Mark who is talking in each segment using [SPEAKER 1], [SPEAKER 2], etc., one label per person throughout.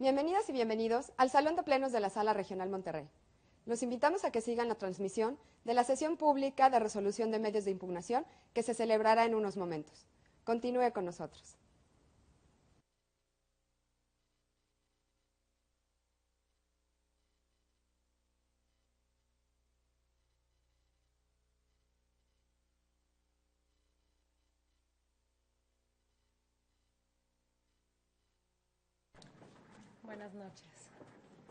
[SPEAKER 1] Bienvenidas y bienvenidos al Salón de Plenos de la Sala Regional Monterrey. Los invitamos a que sigan la transmisión de la sesión pública de resolución de medios de impugnación que se celebrará en unos momentos. Continúe con nosotros.
[SPEAKER 2] Buenas noches.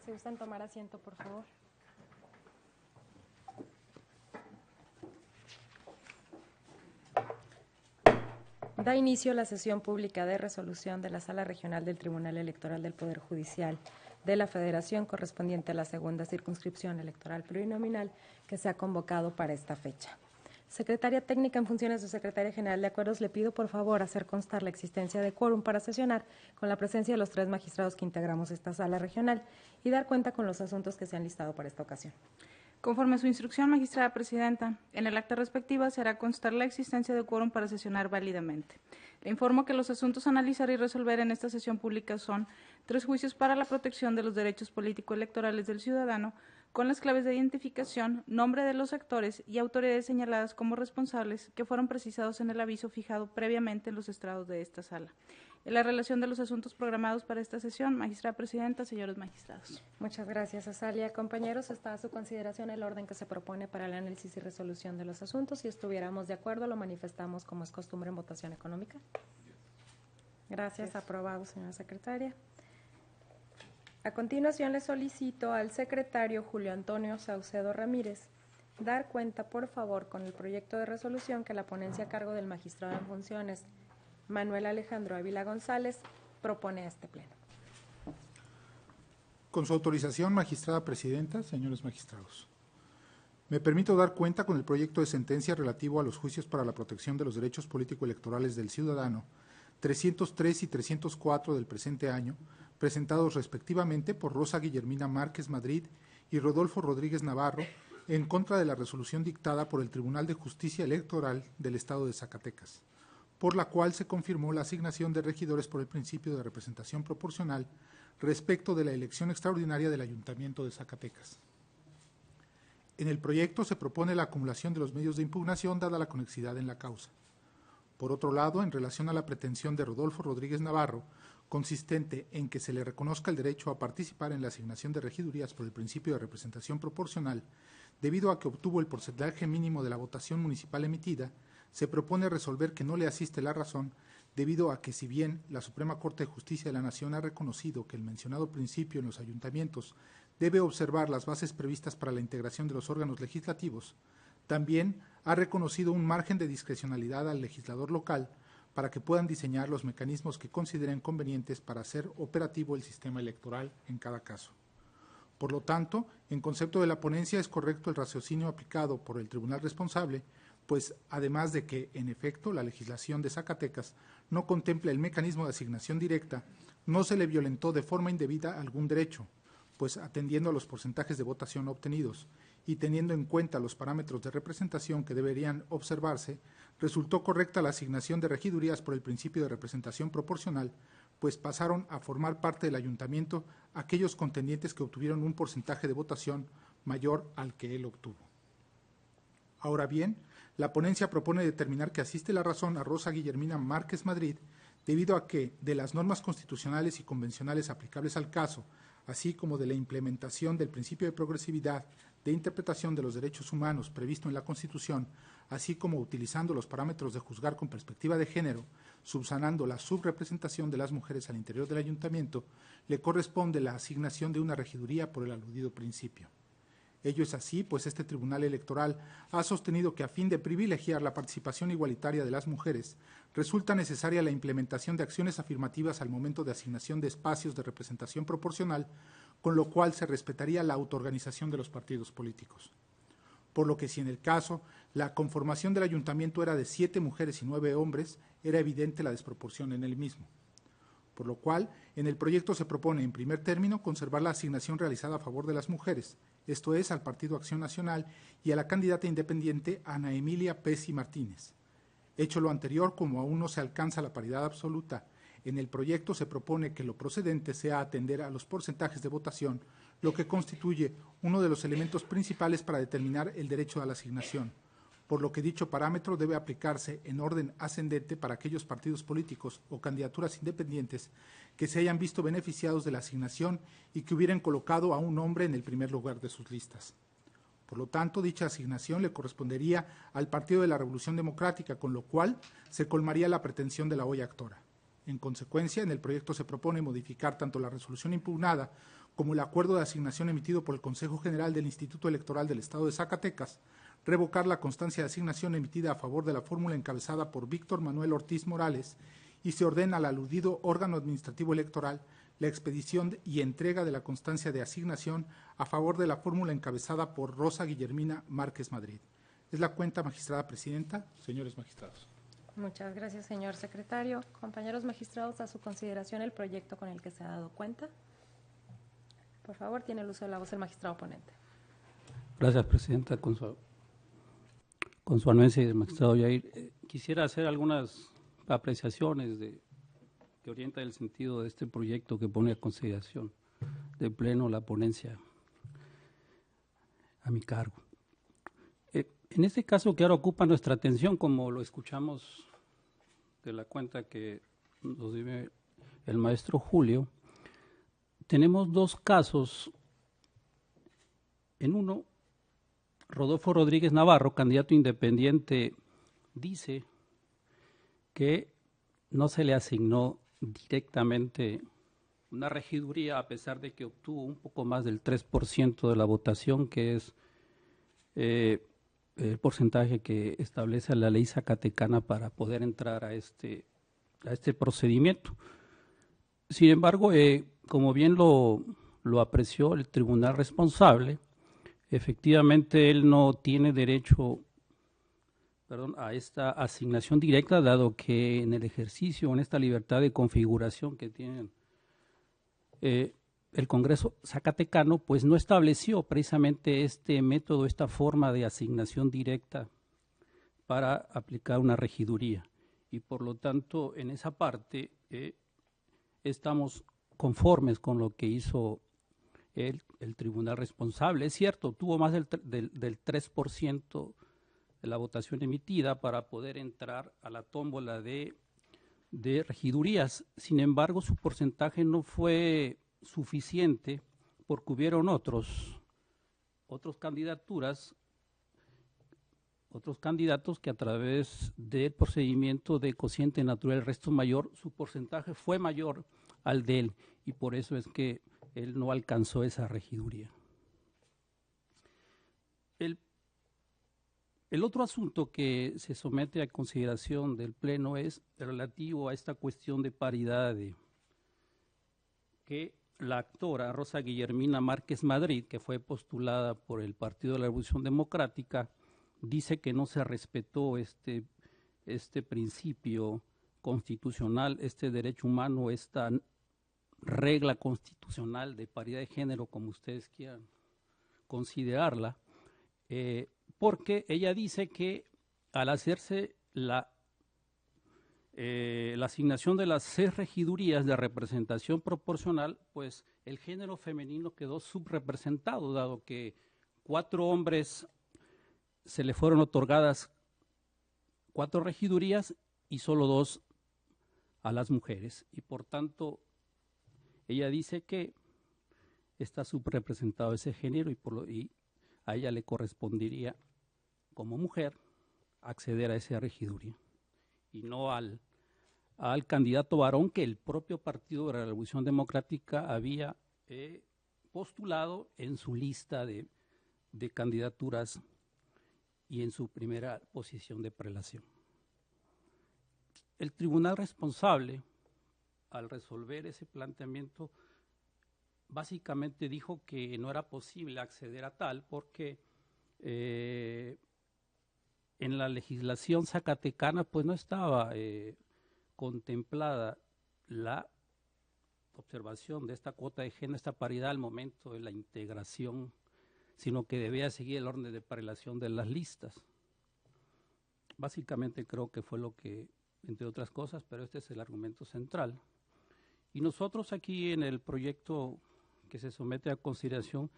[SPEAKER 2] Si gustan tomar asiento, por favor. Da inicio la sesión pública de resolución de la Sala Regional del Tribunal Electoral del Poder Judicial de la Federación correspondiente a la segunda circunscripción electoral plurinominal que se ha convocado para esta fecha. Secretaria técnica en funciones de Secretaria General de Acuerdos, le pido por favor hacer constar la existencia de quórum para sesionar con la presencia de los 3 magistrados que integramos esta sala regional y dar cuenta con los asuntos que se han listado para esta ocasión.
[SPEAKER 3] Conforme a su instrucción, magistrada presidenta, en el acta respectiva se hará constar la existencia de quórum para sesionar válidamente. Le informo que los asuntos a analizar y resolver en esta sesión pública son 3 juicios para la protección de los derechos político-electorales del ciudadano, con las claves de identificación, nombre de los actores y autoridades señaladas como responsables que fueron precisados en el aviso fijado previamente en los estrados de esta sala. En la relación de los asuntos programados para esta sesión, magistrada presidenta, señores magistrados.
[SPEAKER 2] Muchas gracias, Azalia. Compañeros, está a su consideración el orden que se propone para el análisis y resolución de los asuntos. Si estuviéramos de acuerdo, lo manifestamos como es costumbre en votación económica. Gracias, aprobado, señora secretaria. A continuación, le solicito al secretario Julio Antonio Saucedo Ramírez dar cuenta, por favor, con el proyecto de resolución que la ponencia a cargo del magistrado en funciones, Manuel Alejandro Ávila González, propone a este pleno.
[SPEAKER 4] Con su autorización, magistrada presidenta, señores magistrados. Me permito dar cuenta con el proyecto de sentencia relativo a los juicios para la protección de los derechos político-electorales del ciudadano 303 y 304 del presente año, presentados respectivamente por Rosa Guillermina Márquez Madrid y Rodolfo Rodríguez Navarro, en contra de la resolución dictada por el Tribunal de Justicia Electoral del Estado de Zacatecas, por la cual se confirmó la asignación de regidores por el principio de representación proporcional respecto de la elección extraordinaria del Ayuntamiento de Zacatecas. En el proyecto se propone la acumulación de los medios de impugnación dada la conexidad en la causa. Por otro lado, en relación a la pretensión de Rodolfo Rodríguez Navarro, consistente en que se le reconozca el derecho a participar en la asignación de regidurías por el principio de representación proporcional, debido a que obtuvo el porcentaje mínimo de la votación municipal emitida, se propone resolver que no le asiste la razón, debido a que si bien la Suprema Corte de Justicia de la Nación ha reconocido que el mencionado principio en los ayuntamientos debe observar las bases previstas para la integración de los órganos legislativos, también ha reconocido un margen de discrecionalidad al legislador local para que puedan diseñar los mecanismos que consideren convenientes para hacer operativo el sistema electoral en cada caso. Por lo tanto, en concepto de la ponencia es correcto el raciocinio aplicado por el tribunal responsable, pues además de que, en efecto, la legislación de Zacatecas no contempla el mecanismo de asignación directa, no se le violentó de forma indebida algún derecho, pues atendiendo a los porcentajes de votación obtenidos y teniendo en cuenta los parámetros de representación que deberían observarse, resultó correcta la asignación de regidurías por el principio de representación proporcional, pues pasaron a formar parte del ayuntamiento aquellos contendientes que obtuvieron un porcentaje de votación mayor al que él obtuvo. Ahora bien, la ponencia propone determinar que asiste la razón a Rosa Guillermina Márquez Madrid, debido a que, de las normas constitucionales y convencionales aplicables al caso, así como de la implementación del principio de progresividad de interpretación de los derechos humanos previsto en la Constitución, así como utilizando los parámetros de juzgar con perspectiva de género, subsanando la subrepresentación de las mujeres al interior del ayuntamiento, le corresponde la asignación de una regiduría por el aludido principio. Ello es así, pues este Tribunal Electoral ha sostenido que a fin de privilegiar la participación igualitaria de las mujeres, resulta necesaria la implementación de acciones afirmativas al momento de asignación de espacios de representación proporcional, con lo cual se respetaría la autoorganización de los partidos políticos. Por lo que si en el caso la conformación del ayuntamiento era de 7 mujeres y 9 hombres, era evidente la desproporción en el mismo. Por lo cual, en el proyecto se propone, en primer término, conservar la asignación realizada a favor de las mujeres, esto es, al Partido Acción Nacional y a la candidata independiente Ana Emilia Pesi Martínez. Hecho lo anterior, como aún no se alcanza la paridad absoluta En el proyecto se propone que lo procedente sea atender a los porcentajes de votación, lo que constituye uno de los elementos principales para determinar el derecho a la asignación, por lo que dicho parámetro debe aplicarse en orden ascendente para aquellos partidos políticos o candidaturas independientes que se hayan visto beneficiados de la asignación y que hubieran colocado a un hombre en el primer lugar de sus listas. Por lo tanto, dicha asignación le correspondería al Partido de la Revolución Democrática, con lo cual se colmaría la pretensión de la hoy actora. En consecuencia, en el proyecto se propone modificar tanto la resolución impugnada como el acuerdo de asignación emitido por el Consejo General del Instituto Electoral del Estado de Zacatecas, revocar la constancia de asignación emitida a favor de la fórmula encabezada por Víctor Manuel Ortiz Morales y se ordena al aludido órgano administrativo electoral la expedición y entrega de la constancia de asignación a favor de la fórmula encabezada por Rosa Guillermina Márquez Madrid. Es la cuenta, magistrada presidenta, señores magistrados.
[SPEAKER 2] Muchas gracias, señor secretario. Compañeros magistrados, a su consideración el proyecto con el que se ha dado cuenta. Por favor, tiene el uso de la voz el magistrado ponente.
[SPEAKER 5] Gracias, presidenta. Con su anuencia, magistrado Yair, quisiera hacer algunas apreciaciones que orientan el sentido de este proyecto que pone a consideración del Pleno la ponencia a mi cargo. En este caso que ahora ocupa nuestra atención, como lo escuchamos de la cuenta que nos dio el maestro Julio, tenemos dos casos. En uno, Rodolfo Rodríguez Navarro, candidato independiente, dice que no se le asignó directamente una regiduría a pesar de que obtuvo un poco más del 3% de la votación, que es el porcentaje que establece la ley zacatecana para poder entrar a este procedimiento. Sin embargo, como bien lo apreció el tribunal responsable, efectivamente él no tiene derecho a esta asignación directa, dado que en el ejercicio, en esta libertad de configuración que tienen el Congreso zacatecano, pues no estableció precisamente este método, esta forma de asignación directa para aplicar una regiduría. Y por lo tanto, en esa parte estamos conformes con lo que hizo el tribunal responsable. Es cierto, tuvo más del 3% de la votación emitida para poder entrar a la tómbola de regidurías. Sin embargo, su porcentaje no fue suficiente porque hubieron otros candidatos que a través del procedimiento de cociente natural del resto mayor, su porcentaje fue mayor al de él y por eso es que él no alcanzó esa regiduría. El otro asunto que se somete a consideración del Pleno es relativo a esta cuestión de paridad que la actora Rosa Guillermina Márquez Madrid, que fue postulada por el Partido de la Revolución Democrática, dice que no se respetó este principio constitucional, este derecho humano, esta regla constitucional de paridad de género, como ustedes quieran considerarla, porque ella dice que al hacerse la asignación de las 6 regidurías de representación proporcional, pues el género femenino quedó subrepresentado, dado que 4 hombres se le fueron otorgadas 4 regidurías y solo 2 a las mujeres. Y por tanto, ella dice que está subrepresentado ese género y a ella le correspondería, como mujer, acceder a esa regiduría y no al candidato varón que el propio Partido de la Revolución Democrática había postulado en su lista de candidaturas y en su primera posición de prelación. El tribunal responsable, al resolver ese planteamiento, básicamente dijo que no era posible acceder a tal porque en la legislación zacatecana pues no estaba contemplada la observación de esta cuota de género, esta paridad al momento de la integración, sino que debía seguir el orden de prelación de las listas. Básicamente creo que fue lo que entre otras cosas, pero este es el argumento central. Y nosotros aquí en el proyecto que se somete a consideración,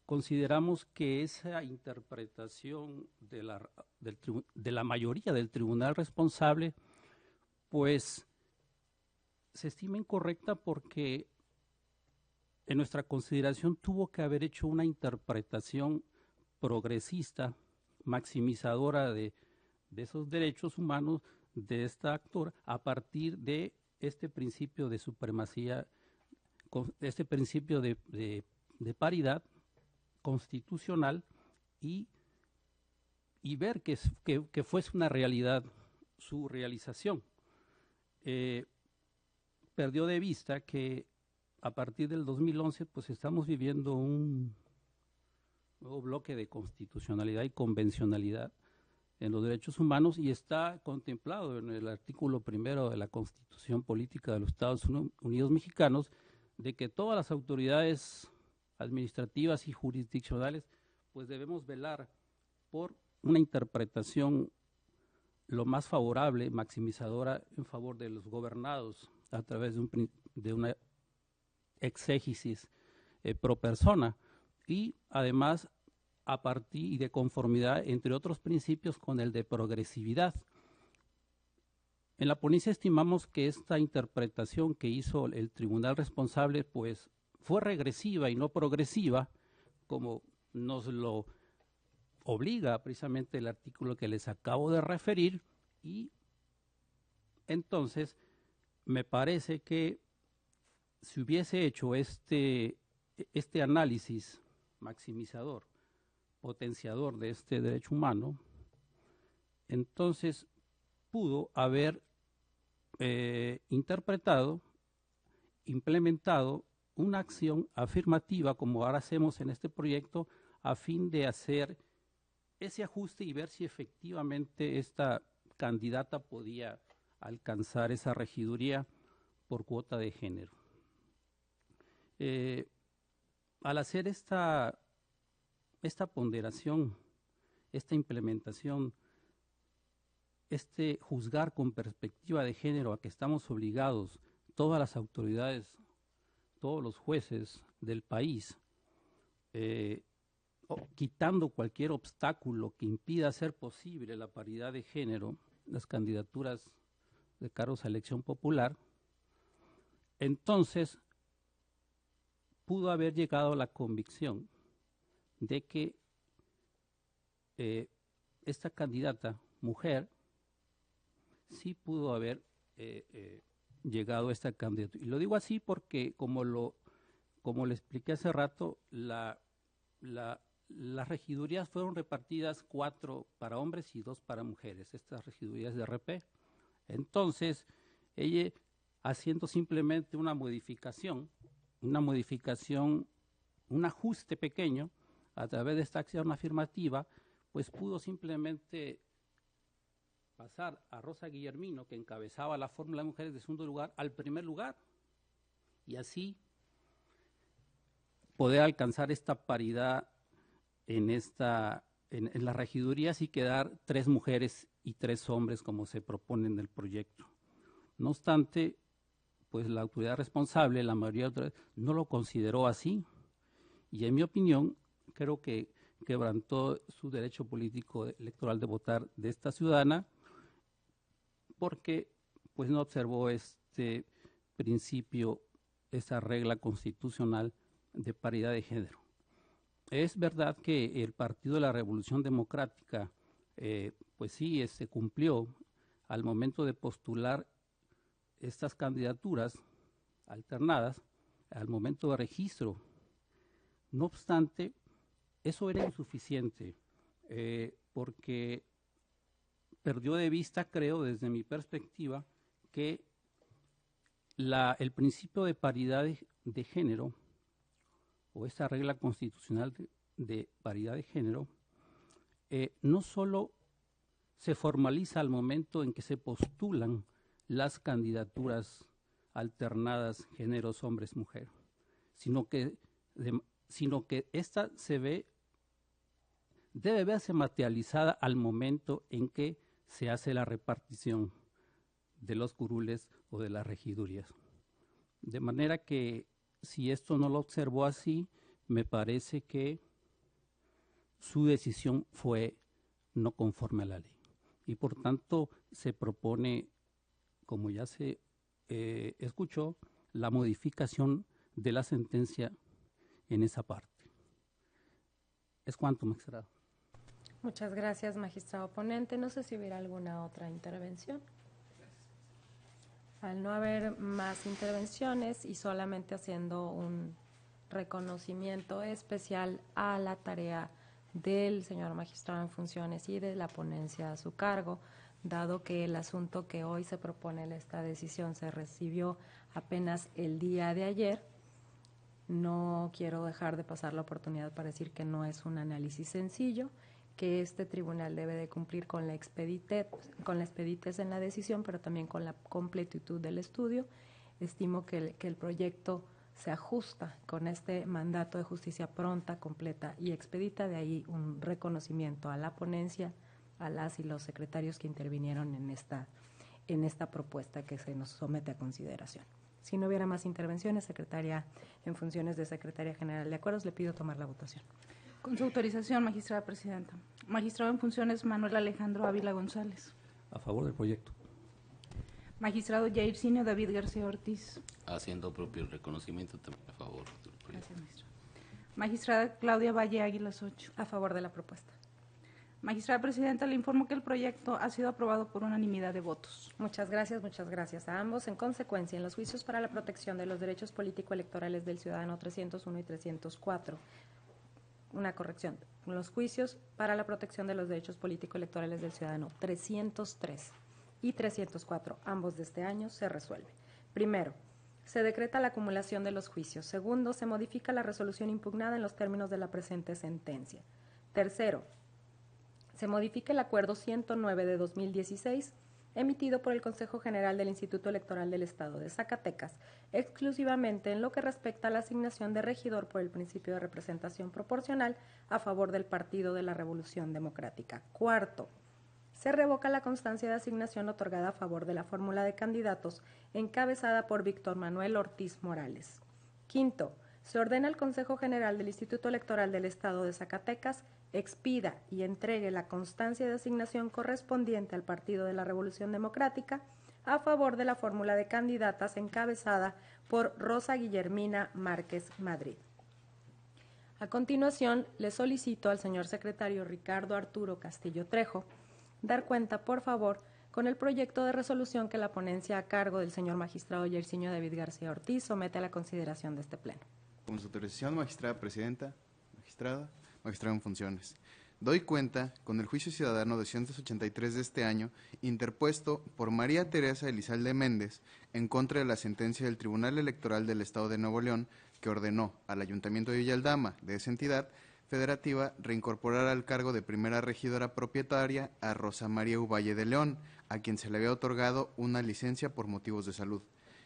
[SPEAKER 5] consideramos que esa interpretación de la mayoría del tribunal responsable, pues se estima incorrecta porque en nuestra consideración tuvo que haber hecho una interpretación progresista, maximizadora de esos derechos humanos de esta actora a partir de este principio de supremacía, este principio de paridad constitucional y ver que fuese una realidad su realización. Perdió de vista que a partir del 2011 pues estamos viviendo un nuevo bloque de constitucionalidad y convencionalidad en los derechos humanos y está contemplado en el artículo 1 de la Constitución Política de los Estados Unidos Mexicanos de que todas las autoridades administrativas y jurisdiccionales pues debemos velar por una interpretación lo más favorable, maximizadora en favor de los gobernados a través de una exégesis pro persona y además a partir de conformidad, entre otros principios, con el de progresividad. En la ponencia estimamos que esta interpretación que hizo el tribunal responsable pues fue regresiva y no progresiva, como nos lo obliga precisamente el artículo que les acabo de referir, y entonces me parece que si hubiese hecho este análisis maximizador, potenciador de este derecho humano, entonces pudo haber interpretado, implementado una acción afirmativa, como ahora hacemos en este proyecto, a fin de hacer ese ajuste y ver si efectivamente esta candidata podía alcanzar esa regiduría por cuota de género. Al hacer esta ponderación, esta implementación, este juzgar con perspectiva de género a que estamos obligados todas las autoridades, todos los jueces del país, quitando cualquier obstáculo que impida hacer posible la paridad de género, las candidaturas de cargos a elección popular, entonces pudo haber llegado a la convicción de que esta candidata, mujer, sí pudo haber llegado a esta candidatura. Y lo digo así porque, como le expliqué hace rato, las regidurías fueron repartidas 4 para hombres y 2 para mujeres, estas regidurías de RP. Entonces, ella, haciendo simplemente una modificación, un ajuste pequeño a través de esta acción afirmativa, pues pudo simplemente pasar a Rosa Guillermino, que encabezaba la fórmula de mujeres de segundo lugar, al primer lugar, y así poder alcanzar esta paridad en las regidurías y quedar 3 mujeres y 3 hombres como se propone en el proyecto. No obstante, pues la autoridad responsable, la mayoría de autoridades, no lo consideró así, y en mi opinión creo que quebrantó su derecho político electoral de votar de esta ciudadana, porque pues no observó este principio, esa regla constitucional de paridad de género. Es verdad que el Partido de la Revolución Democrática, pues sí, cumplió al momento de postular estas candidaturas alternadas, al momento de registro. No obstante, eso era insuficiente, porque perdió de vista, creo, desde mi perspectiva, que el principio de paridad de género, o esa regla constitucional de paridad de género, no solo se formaliza al momento en que se postulan las candidaturas alternadas géneros hombres-mujer, sino que esta debe verse materializada al momento en que se hace la repartición de los curules o de las regidurías. De manera que si esto no lo observó así, me parece que su decisión fue no conforme a la ley. Y por tanto se propone, como ya se escuchó, la modificación de la sentencia en esa parte. Es cuanto, magistrado.
[SPEAKER 2] Muchas gracias, magistrado ponente. No sé si hubiera alguna otra intervención. Al no haber más intervenciones y solamente haciendo un reconocimiento especial a la tarea del señor magistrado en funciones y de la ponencia a su cargo, dado que el asunto que hoy se propone en esta decisión se recibió apenas el día de ayer, no quiero dejar de pasar la oportunidad para decir que no es un análisis sencillo, que este tribunal debe de cumplir con la expeditez en la decisión, pero también con la completitud del estudio. Estimo que el proyecto se ajusta con este mandato de justicia pronta, completa y expedita, de ahí un reconocimiento a la ponencia, a las y los secretarios que intervinieron en esta propuesta que se nos somete a consideración. Si no hubiera más intervenciones, secretaria en funciones de Secretaria General de Acuerdos, le pido tomar la votación.
[SPEAKER 3] Con su autorización, magistrada presidenta. Magistrado en funciones Manuel Alejandro Ávila González.
[SPEAKER 5] A favor del proyecto.
[SPEAKER 3] Magistrado Jairzinho David García Ortiz.
[SPEAKER 6] Haciendo propio el reconocimiento, también a favor del proyecto.
[SPEAKER 3] Gracias, magistrado. Magistrada Claudia Valle Águilas 8.
[SPEAKER 2] A favor de la propuesta.
[SPEAKER 3] Magistrada presidenta, le informo que el proyecto ha sido aprobado por unanimidad de votos.
[SPEAKER 2] Muchas gracias a ambos. En consecuencia, en los juicios para la protección de los derechos político-electorales del ciudadano 301 y 304, una corrección, los juicios para la protección de los derechos político-electorales del ciudadano 303 y 304, ambos de este año, se resuelve. Primero, se decreta la acumulación de los juicios. Segundo, se modifica la resolución impugnada en los términos de la presente sentencia. Tercero, se modifica el acuerdo 109 de 2016 emitido por el Consejo General del Instituto Electoral del Estado de Zacatecas, exclusivamente en lo que respecta a la asignación de regidor por el principio de representación proporcional a favor del Partido de la Revolución Democrática. Cuarto, se revoca la constancia de asignación otorgada a favor de la fórmula de candidatos encabezada por Víctor Manuel Ortiz Morales. Quinto, se ordena al Consejo General del Instituto Electoral del Estado de Zacatecas expida y entregue la constancia de asignación correspondiente al Partido de la Revolución Democrática a favor de la fórmula de candidatas encabezada por Rosa Guillermina Márquez Madrid. A continuación, le solicito al señor secretario Ricardo Arturo Castillo Trejo dar cuenta, por favor, con el proyecto de resolución que la ponencia a cargo del señor magistrado Jairzinho David García Ortiz somete a la consideración de este pleno.
[SPEAKER 7] Con su autorización, magistrada presidenta, magistrado en funciones. Doy cuenta con el juicio ciudadano 283 de este año, interpuesto por María Teresa Elizalde Méndez en contra de la sentencia del Tribunal Electoral del Estado de Nuevo León, que ordenó al Ayuntamiento de Villaldama de esa entidad federativa reincorporar al cargo de primera regidora propietaria a Rosa María Uvalle de León, a quien se le había otorgado una licencia por motivos de salud.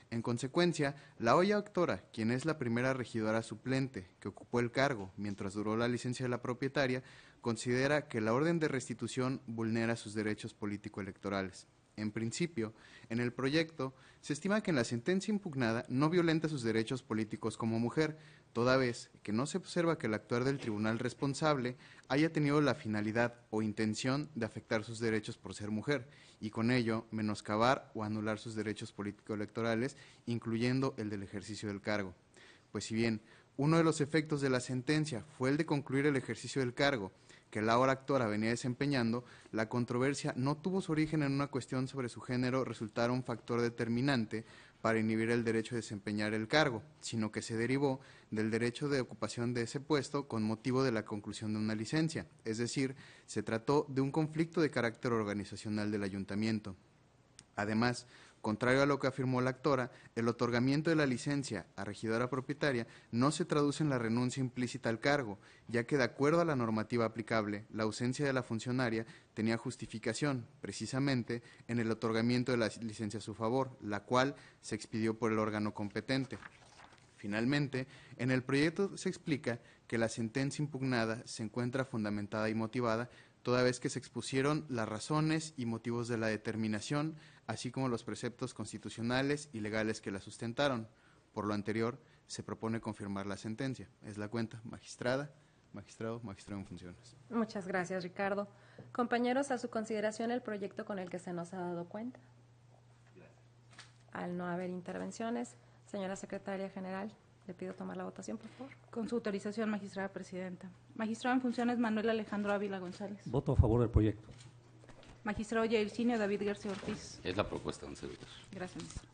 [SPEAKER 7] En consecuencia, la hoy actora, quien es la primera regidora suplente que ocupó el cargo mientras duró la licencia de la propietaria, considera que la orden de restitución vulnera sus derechos político-electorales. En principio, en el proyecto, se estima que en la sentencia impugnada no violenta sus derechos políticos como mujer, toda vez que no se observa que el actuar del tribunal responsable haya tenido la finalidad o intención de afectar sus derechos por ser mujer, y con ello menoscabar o anular sus derechos político-electorales, incluyendo el del ejercicio del cargo. Pues si bien uno de los efectos de la sentencia fue el de concluir el ejercicio del cargo que la ahora actora venía desempeñando, la controversia no tuvo su origen en una cuestión sobre su género resultar un factor determinante para inhibir el derecho de desempeñar el cargo, sino que se derivó del derecho de ocupación de ese puesto con motivo de la conclusión de una licencia, es decir, se trató de un conflicto de carácter organizacional del ayuntamiento. Además, contrario a lo que afirmó la actora, el otorgamiento de la licencia a regidora propietaria no se traduce en la renuncia implícita al cargo, ya que de acuerdo a la normativa aplicable, la ausencia de la funcionaria tenía justificación, precisamente, en el otorgamiento de la licencia a su favor, la cual se expidió por el órgano competente. Finalmente, en el proyecto se explica que la sentencia impugnada se encuentra fundamentada y motivada toda vez que se expusieron las razones y motivos de la determinación, así como los preceptos constitucionales y legales que la sustentaron. Por lo anterior, se propone confirmar la sentencia. Es la cuenta, magistrada, magistrado, magistrado en funciones.
[SPEAKER 2] Muchas gracias, Ricardo. Compañeros, a su consideración el proyecto con el que se nos ha dado cuenta. Al no haber intervenciones, señora secretaria general, le pido tomar la votación, por favor.
[SPEAKER 3] Con su autorización, magistrada presidenta. Magistrado en funciones Manuel Alejandro Ávila González.
[SPEAKER 5] Voto a favor del proyecto.
[SPEAKER 3] Magistrado Yaircinio David García Ortiz.
[SPEAKER 6] Es la propuesta, don servidor.
[SPEAKER 3] Gracias, maestra.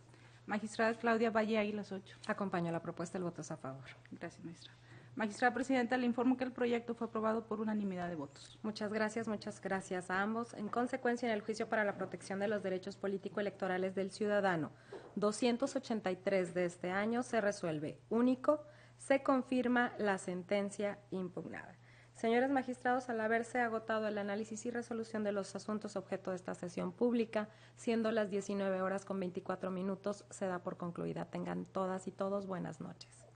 [SPEAKER 3] Magistrada Claudia Valle Águilas 8.
[SPEAKER 2] Acompaño la propuesta, el voto es a favor.
[SPEAKER 3] Gracias, maestra. Magistrada presidenta, le informo que el proyecto fue aprobado por unanimidad de votos.
[SPEAKER 2] Muchas gracias a ambos. En consecuencia, en el juicio para la protección de los derechos político-electorales del ciudadano 283 de este año se resuelve único, se confirma la sentencia impugnada. Señores magistrados, al haberse agotado el análisis y resolución de los asuntos objeto de esta sesión pública, siendo las 19 horas con 24 minutos, se da por concluida. Tengan todas y todos buenas noches.